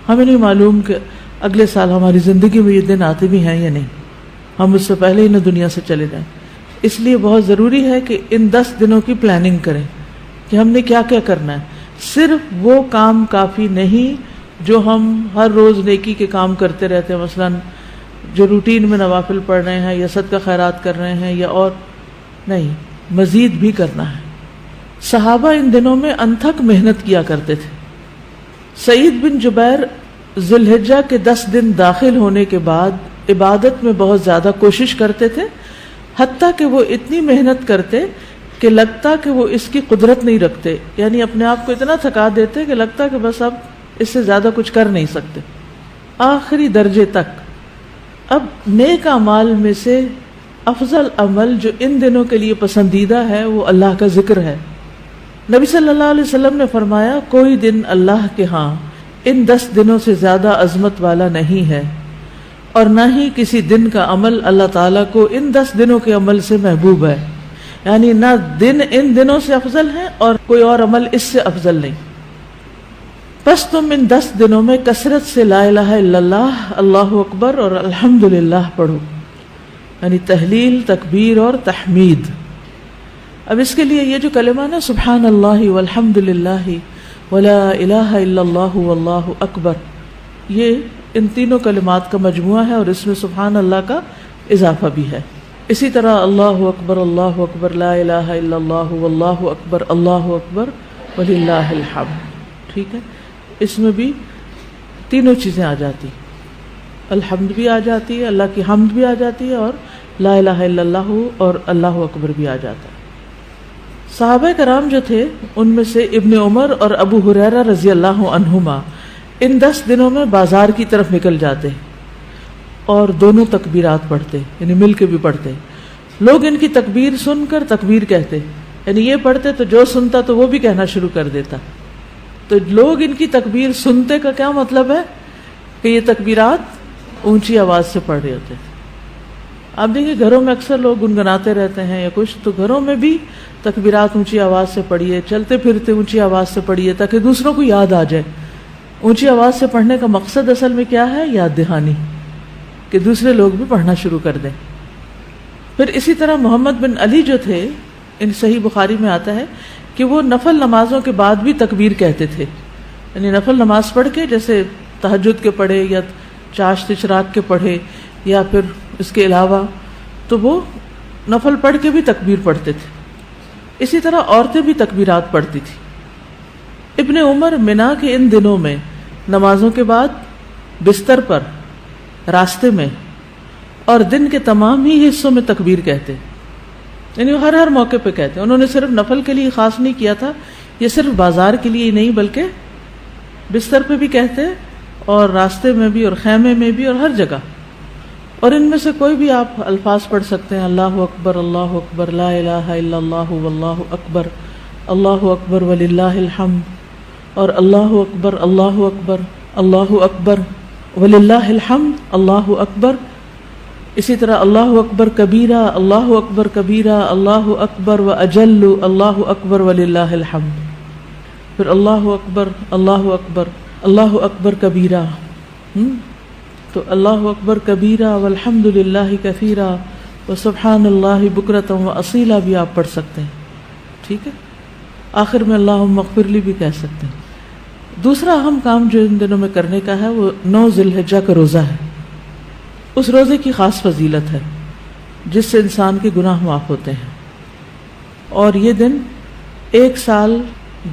ہمیں نہیں معلوم کہ اگلے سال ہماری زندگی میں یہ دن آتے بھی ہیں یا نہیں، ہم اس سے پہلے ہی نہ دنیا سے چلے جائیں. اس لیے بہت ضروری ہے کہ ان 10 دنوں کی پلاننگ کریں کہ ہم نے کیا کیا کرنا ہے. صرف وہ کام کافی نہیں جو ہم ہر روز نیکی کے کام کرتے رہتے ہیں، مثلا جو روٹین میں نوافل پڑھ رہے ہیں یا صدقہ خیرات کر رہے ہیں یا اور نہیں، مزید بھی کرنا ہے. صحابہ ان دنوں میں انتھک محنت کیا کرتے تھے. سعید بن جبیر ذی الحجہ کے 10 دن داخل ہونے کے بعد عبادت میں بہت زیادہ کوشش کرتے تھے، حتیٰ کہ وہ اتنی محنت کرتے کہ لگتا کہ وہ اس کی قدرت نہیں رکھتے، یعنی اپنے آپ کو اتنا تھکا دیتے کہ لگتا کہ بس اب اس سے زیادہ کچھ کر نہیں سکتے، آخری درجے تک. اب نیک اعمال میں سے افضل عمل جو ان دنوں کے لیے پسندیدہ ہے وہ اللہ کا ذکر ہے. نبی صلی اللہ علیہ وسلم نے فرمایا کوئی دن اللہ کے ہاں ان 10 دنوں سے زیادہ عظمت والا نہیں ہے، اور نہ ہی کسی دن کا عمل اللہ تعالیٰ کو ان 10 دنوں کے عمل سے محبوب ہے. یعنی نہ دن ان دنوں سے افضل ہے اور کوئی اور عمل اس سے افضل نہیں. بس تم ان 10 دنوں میں کثرت سے لا الہ الا اللہ، اللہ اکبر اور الحمدللہ پڑھو، یعنی تحلیل، تکبیر اور تحمید. اب اس کے لیے یہ جو کلمہ نا سبحان اللہ والحمدللہ ولا الہ الا اللہ واللہ اکبر، یہ ان تینوں کلمات کا مجموعہ ہے اور اس میں سبحان اللہ کا اضافہ بھی ہے. اسی طرح اللہ اکبر لا الہ الا اللہ واللہ اکبر وللہ الحمد. ٹھیک ہے، اس میں بھی تینوں چیزیں آ جاتی، الحمد بھی آ جاتی ہے، اللہ کی حمد بھی آ جاتی ہے، اور لا الہ الا اللہ اور اللہ اکبر بھی آ جاتا ہے. صحابہ کرام جو تھے ان میں سے ابن عمر اور ابو ہریرہ رضی اللہ عنہما ان 10 دنوں میں بازار کی طرف نکل جاتے اور دونوں تکبیرات پڑھتے، یعنی مل کے بھی پڑھتے. لوگ ان کی تکبیر سن کر تکبیر کہتے، یعنی یہ پڑھتے تو جو سنتا تو وہ بھی کہنا شروع کر دیتا. تو لوگ ان کی تکبیر سنتے کا کیا مطلب ہے کہ یہ تکبیرات اونچی آواز سے پڑھ رہے ہوتے. آپ دیکھیں گھروں میں اکثر لوگ گنگناتے رہتے ہیں یا کچھ، تو گھروں میں بھی تکبیرات اونچی آواز سے پڑھیے، چلتے پھرتے اونچی آواز سے پڑھیے تاکہ دوسروں کو یاد آ جائے. اونچی آواز سے پڑھنے کا مقصد اصل میں کیا ہے؟ یاد دہانی، کہ دوسرے لوگ بھی پڑھنا شروع کر دیں. پھر اسی طرح محمد بن علی جو تھے، ان صحیح بخاری میں آتا ہے کہ وہ نفل نمازوں کے بعد بھی تکبیر کہتے تھے. یعنی نفل نماز پڑھ کے، جیسے تہجد کے پڑھے یا چاشت اشراق کے پڑھے یا پھر اس کے علاوہ، تو وہ نفل پڑھ کے بھی تکبیر پڑھتے تھے. اسی طرح عورتیں بھی تکبیرات پڑھتی تھی. ابن عمر منا کے ان دنوں میں نمازوں کے بعد بستر پر، راستے میں اور دن کے تمام ہی حصوں میں تکبیر کہتے، یعنی وہ ہر موقع پہ کہتے. انہوں نے صرف نفل کے لیے خاص نہیں کیا تھا، یہ صرف بازار کے لیے ہی نہیں بلکہ بستر پہ بھی کہتے اور راستے میں بھی اور خیمے میں بھی اور ہر جگہ. اور ان میں سے کوئی بھی آپ الفاظ پڑھ سکتے ہیں، اللہ اکبر لا الہ الا اللہ واللہ اکبر وللہ الحمد، اور اللہ اکبر وللہ الحمد، اللہ اکبر. اسی طرح اللہ اکبر کبیرہ، اللہ اکبر و اجل، اللہ اکبر وللہ الحمد. پھر اللہ اکبر کبیرہ، تو اللہ اکبر کبیرہ والحمد للہ کثیرہ وسبحان اللہ بکرۃ واصیلا بھی آپ پڑھ سکتے ہیں. ٹھیک ہے، آخر میں اللہم اغفر لی بھی کہہ سکتے ہیں. دوسرا اہم کام جو ان دنوں میں کرنے کا ہے وہ 9 ذی الحجہ کا روزہ ہے. اس روزے کی خاص فضیلت ہے جس سے انسان کے گناہ معاف ہوتے ہیں، اور یہ دن 1 سال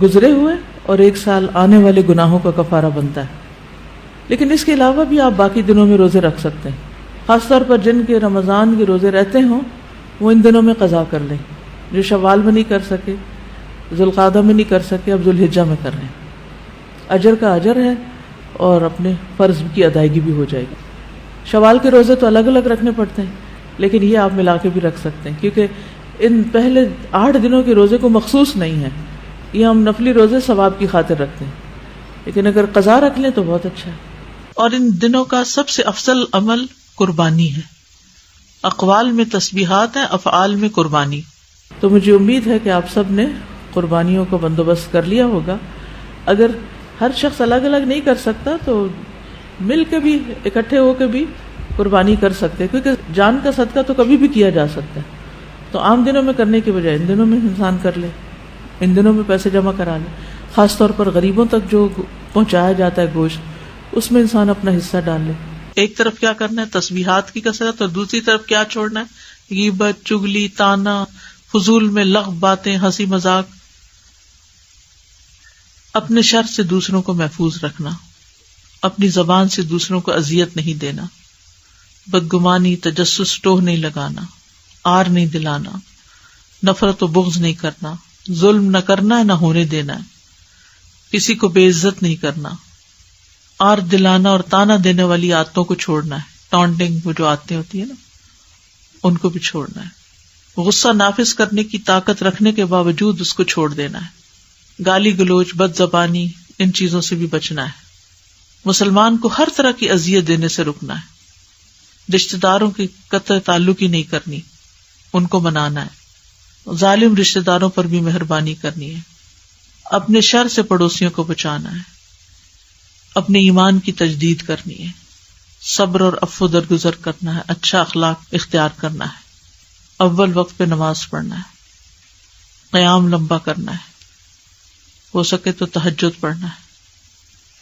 گزرے ہوئے اور 1 سال آنے والے گناہوں کا کفارہ بنتا ہے. لیکن اس کے علاوہ بھی آپ باقی دنوں میں روزے رکھ سکتے ہیں. خاص طور پر جن کے رمضان کے روزے رہتے ہوں وہ ان دنوں میں قضا کر لیں. جو شوال میں نہیں کر سکے، ذوالقعدہ میں نہیں کر سکے، اب ذوالحجہ میں کر رہے ہیں. اجر کا اجر ہے اور اپنے فرض کی ادائیگی بھی ہو جائے گی. شوال کے روزے تو الگ الگ رکھنے پڑتے ہیں، لیکن یہ آپ ملا کے بھی رکھ سکتے ہیں، کیونکہ ان پہلے 8 دنوں کے روزے کو مخصوص نہیں ہے. یہ ہم نفلی روزے ثواب کی خاطر رکھتے ہیں، لیکن اگر قضا رکھ لیں تو بہت اچھا ہے. اور ان دنوں کا سب سے افضل عمل قربانی ہے. اقوال میں تسبیحات ہیں، افعال میں قربانی. تو مجھے امید ہے کہ آپ سب نے قربانیوں کا بندوبست کر لیا ہوگا. اگر ہر شخص الگ الگ نہیں کر سکتا، تو مل کے بھی اکٹھے ہو کے بھی قربانی کر سکتے، کیونکہ جان کا صدقہ تو کبھی بھی کیا جا سکتا ہے. تو عام دنوں میں کرنے کے بجائے ان دنوں میں انسان کر لے، ان دنوں میں پیسے جمع کرا لے. خاص طور پر غریبوں تک جو پہنچایا جاتا ہے گوشت، اس میں انسان اپنا حصہ ڈال لے. ایک طرف کیا کرنا ہے، تسبیحات کی کثرت، اور دوسری طرف کیا چھوڑنا ہے، غیبت، چگلی، طانا، فضول میں لغو باتیں، ہنسی مذاق. اپنے شر سے دوسروں کو محفوظ رکھنا، اپنی زبان سے دوسروں کو اذیت نہیں دینا، بدگمانی، تجسس، ٹوہ نہیں لگانا، آر نہیں دلانا، نفرت و بغض نہیں کرنا، ظلم نہ کرنا ہے نہ ہونے دینا ہے، کسی کو بے عزت نہیں کرنا، آر دلانا اور تانا دینے والی عادتوں کو چھوڑنا ہے. ٹانٹنگ، وہ جو عادتیں ہوتی ہیں نا، ان کو بھی چھوڑنا ہے. غصہ نافذ کرنے کی طاقت رکھنے کے باوجود اس کو چھوڑ دینا ہے. گالی گلوچ، بد زبانی، ان چیزوں سے بھی بچنا ہے. مسلمان کو ہر طرح کی اذیت دینے سے رکنا ہے. رشتہ داروں کی قطع تعلق ہی نہیں کرنی، ان کو منانا ہے. ظالم رشتہ داروں پر بھی مہربانی کرنی ہے. اپنے شر سے پڑوسیوں کو بچانا ہے. اپنے ایمان کی تجدید کرنی ہے. صبر اور عفو درگزر کرنا ہے. اچھا اخلاق اختیار کرنا ہے. اول وقت پہ نماز پڑھنا ہے. قیام لمبا کرنا ہے. ہو سکے تو تہجد پڑھنا ہے.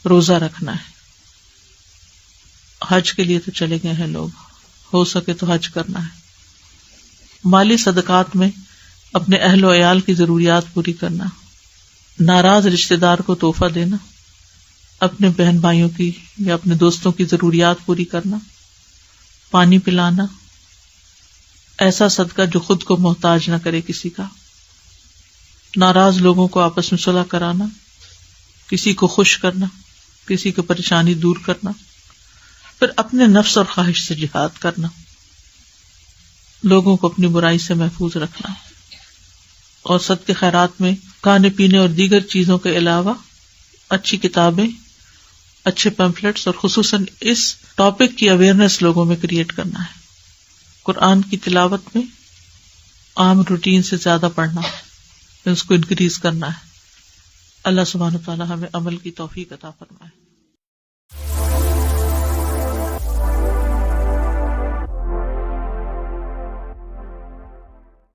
روزہ رکھنا ہے. حج کے لیے تو چلے گئے ہیں لوگ، ہو سکے تو حج کرنا ہے. مالی صدقات میں اپنے اہل و عیال کی ضروریات پوری کرنا. ناراض رشتہ دار کو تحفہ دینا. اپنے بہن بھائیوں کی یا اپنے دوستوں کی ضروریات پوری کرنا. پانی پلانا. ایسا صدقہ جو خود کو محتاج نہ کرے کسی کا. ناراض لوگوں کو آپس میں صلح کرانا. کسی کو خوش کرنا، کسی کی پریشانی دور کرنا. پھر اپنے نفس اور خواہش سے جہاد کرنا. لوگوں کو اپنی برائی سے محفوظ رکھنا. اور صدقے خیرات میں کھانے پینے اور دیگر چیزوں کے علاوہ اچھی کتابیں، اچھے پیمفلیٹس اور خصوصاً اس ٹاپک کی اویئرنیس لوگوں میں کریٹ کرنا ہے. قرآن کی تلاوت میں عام روٹین سے زیادہ پڑھنا، اس کو انکریز کرنا ہے. اللہ سبحانہ و تعالی ہمیں عمل کی توفیق عطا فرمائے.